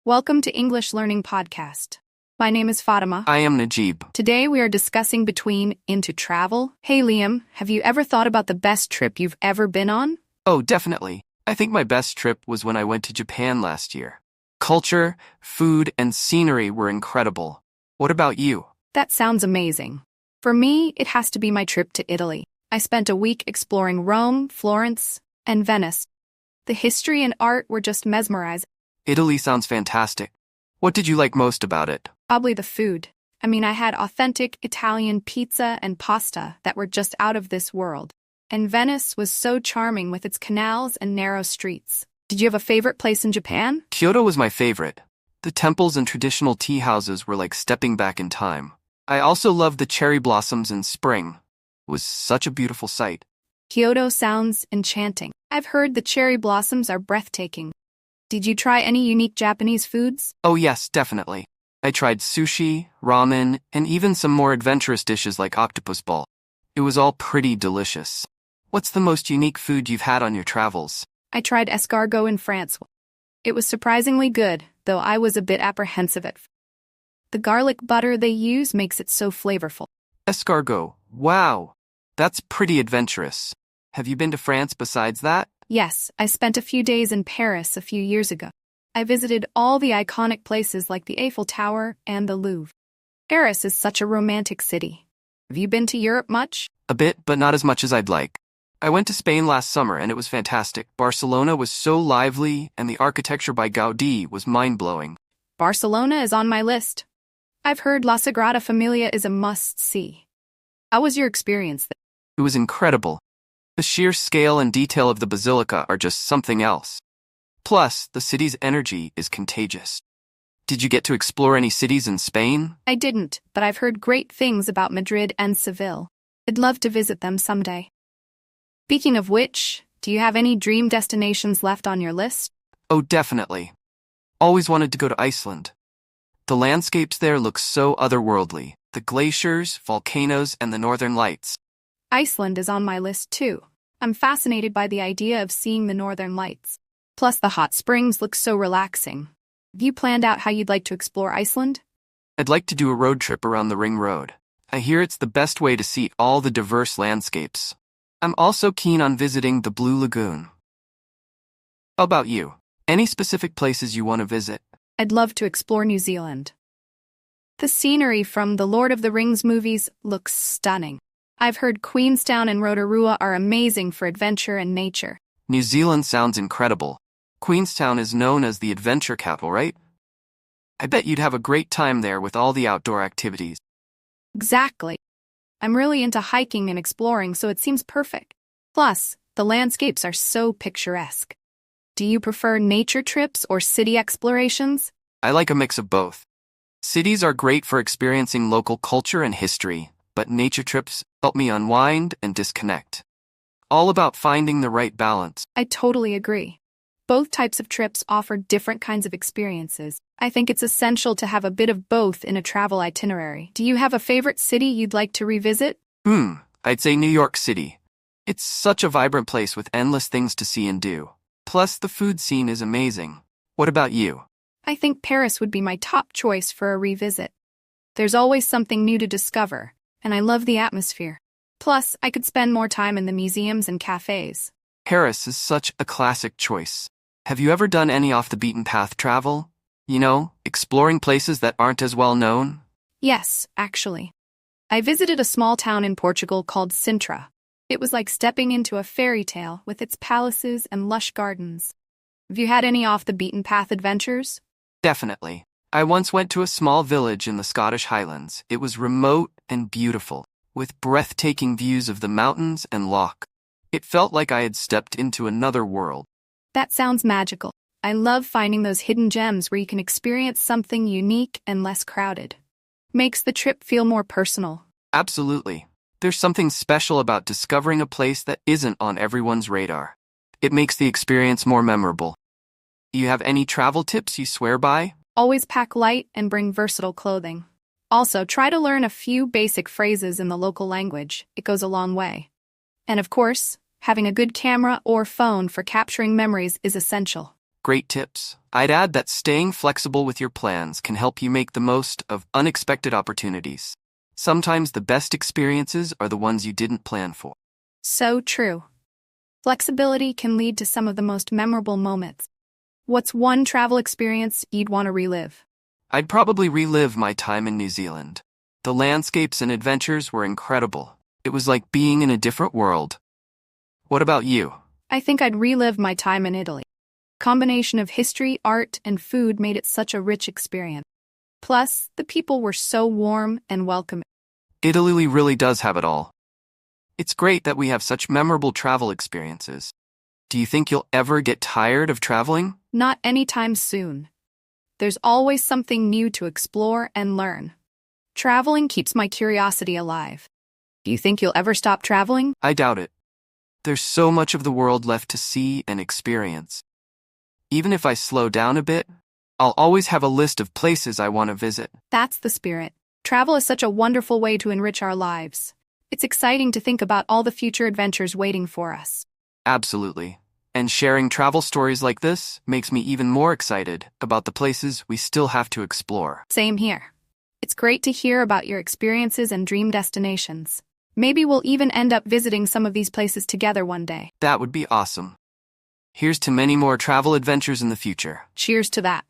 Welcome to English Learning Podcast. My name is Fatima. I am Najib. Today we are discussing between into travel. Hey Liam, have you ever thought about the best trip you've ever been on? Oh, definitely. I think my best trip was when I went to Japan last year. Culture, food, and scenery were incredible. What about you? That sounds amazing. For me, it has to be my trip to Italy. I spent a week exploring Rome, Florence, and Venice. The history and art were just mesmerizing. Italy sounds fantastic. What did you like most about it? Probably the food. I had authentic Italian pizza and pasta that were just out of this world. And Venice was so charming with its canals and narrow streets. Did you have a favorite place in Japan? Kyoto was my favorite. The temples and traditional tea houses were like stepping back in time. I also loved the cherry blossoms in spring. It was such a beautiful sight. Kyoto sounds enchanting. I've heard the cherry blossoms are breathtaking. Did you try any unique Japanese foods? Oh yes, definitely. I tried sushi, ramen, and even some more adventurous dishes like octopus ball. It was all pretty delicious. What's the most unique food you've had on your travels? I tried escargot in France. It was surprisingly good, though I was a bit apprehensive at first. The garlic butter they use makes it so flavorful. Escargot. Wow. That's pretty adventurous. Have you been to France besides that? Yes, I spent a few days in Paris a few years ago. I visited all the iconic places like the Eiffel Tower and the Louvre. Paris is such a romantic city. Have you been to Europe much? A bit, but not as much as I'd like. I went to Spain last summer and it was fantastic. Barcelona was so lively and the architecture by Gaudí was mind-blowing. Barcelona is on my list. I've heard La Sagrada Familia is a must-see. How was your experience there? It was incredible. The sheer scale and detail of the basilica are just something else. Plus, the city's energy is contagious. Did you get to explore any cities in Spain? I didn't, but I've heard great things about Madrid and Seville. I'd love to visit them someday. Speaking of which, do you have any dream destinations left on your list? Oh, definitely. Always wanted to go to Iceland. The landscapes there look so otherworldly. The glaciers, volcanoes, and the northern lights. Iceland is on my list too. I'm fascinated by the idea of seeing the northern lights. Plus, the hot springs look so relaxing. Have you planned out how you'd like to explore Iceland? I'd like to do a road trip around the Ring Road. I hear it's the best way to see all the diverse landscapes. I'm also keen on visiting the Blue Lagoon. How about you? Any specific places you want to visit? I'd love to explore New Zealand. The scenery from the Lord of the Rings movies looks stunning. I've heard Queenstown and Rotorua are amazing for adventure and nature. New Zealand sounds incredible. Queenstown is known as the adventure capital, right? I bet you'd have a great time there with all the outdoor activities. Exactly. I'm really into hiking and exploring, so it seems perfect. Plus, the landscapes are so picturesque. Do you prefer nature trips or city explorations? I like a mix of both. Cities are great for experiencing local culture and history, but nature trips help me unwind and disconnect. All about finding the right balance. I totally agree. Both types of trips offer different kinds of experiences. I think it's essential to have a bit of both in a travel itinerary. Do you have a favorite city you'd like to revisit? I'd say New York City. It's such a vibrant place with endless things to see and do. Plus, the food scene is amazing. What about you? I think Paris would be my top choice for a revisit. There's always something new to discover, and I love the atmosphere. Plus, I could spend more time in the museums and cafes. Paris is such a classic choice. Have you ever done any off-the-beaten-path travel? You know, exploring places that aren't as well known? Yes, actually. I visited a small town in Portugal called Sintra. It was like stepping into a fairy tale with its palaces and lush gardens. Have you had any off-the-beaten-path adventures? Definitely. I once went to a small village in the Scottish Highlands. It was remote and beautiful, with breathtaking views of the mountains and loch. It felt like I had stepped into another world. That sounds magical. I love finding those hidden gems where you can experience something unique and less crowded. Makes the trip feel more personal. Absolutely. There's something special about discovering a place that isn't on everyone's radar. It makes the experience more memorable. Do you have any travel tips you swear by? Always pack light and bring versatile clothing. Also, try to learn a few basic phrases in the local language. It goes a long way. And of course, having a good camera or phone for capturing memories is essential. Great tips. I'd add that staying flexible with your plans can help you make the most of unexpected opportunities. Sometimes the best experiences are the ones you didn't plan for. So true. Flexibility can lead to some of the most memorable moments. What's one travel experience you'd want to relive? I'd probably relive my time in New Zealand. The landscapes and adventures were incredible. It was like being in a different world. What about you? I think I'd relive my time in Italy. Combination of history, art, and food made it such a rich experience. Plus, the people were so warm and welcoming. Italy really does have it all. It's great that we have such memorable travel experiences. Do you think you'll ever get tired of traveling? Not anytime soon. There's always something new to explore and learn. Traveling keeps my curiosity alive. Do you think you'll ever stop traveling? I doubt it. There's so much of the world left to see and experience. Even if I slow down a bit, I'll always have a list of places I want to visit. That's the spirit. Travel is such a wonderful way to enrich our lives. It's exciting to think about all the future adventures waiting for us. Absolutely. And sharing travel stories like this makes me even more excited about the places we still have to explore. Same here. It's great to hear about your experiences and dream destinations. Maybe we'll even end up visiting some of these places together one day. That would be awesome. Here's to many more travel adventures in the future. Cheers to that.